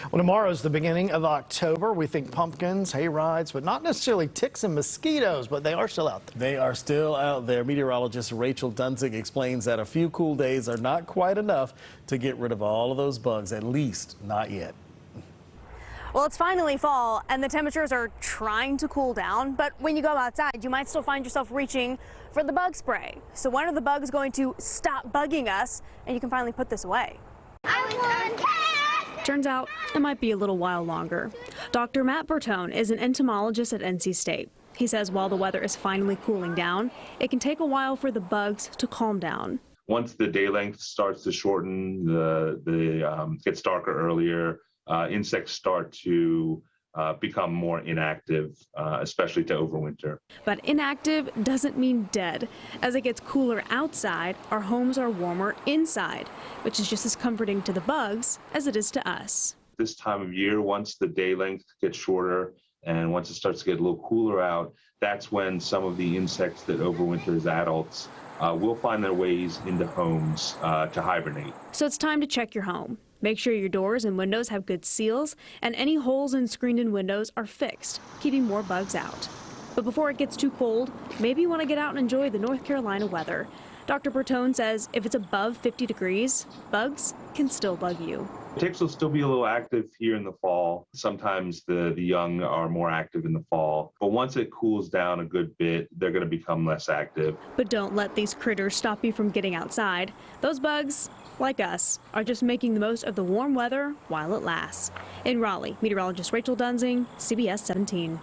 Well, tomorrow's the beginning of October. We think pumpkins, hay rides, but not necessarily ticks and mosquitoes, but they are still out there. They are still out there. Meteorologist Rachel Dunzig explains that a few cool days are not quite enough to get rid of all of those bugs, at least not yet. Well, it's finally fall and the temperatures are trying to cool down, but when you go outside, you might still find yourself reaching for the bug spray. So when are the bugs going to stop bugging us and you can finally put this away? Turns out it might be a little while longer. Dr. Matt Bertone is an entomologist at NC State. He says while the weather is finally cooling down, it can take a while for the bugs to calm down. Once the day length starts to shorten, gets darker earlier, insects start to become more inactive, especially to overwinter. But inactive doesn't mean dead. As it gets cooler outside, our homes are warmer inside, which is just as comforting to the bugs as it is to us. This time of year, once the day length gets shorter and once it starts to get a little cooler out, that's when some of the insects that overwinter as adults will find their ways into homes to hibernate. So it's time to check your home. Make sure your doors and windows have good seals and any holes in screened-in windows are fixed, keeping more bugs out. But before it gets too cold, maybe you want to get out and enjoy the North Carolina weather. Dr. Bertone says if it's above 50 degrees, bugs can still bug you. Ticks will still be a little active here in the fall. Sometimes the young are more active in the fall, but once it cools down a good bit, they're going to become less active. But don't let these critters stop you from getting outside. Those bugs, like us, are just making the most of the warm weather while it lasts. In Raleigh, meteorologist Rachel Dunzig, CBS 17.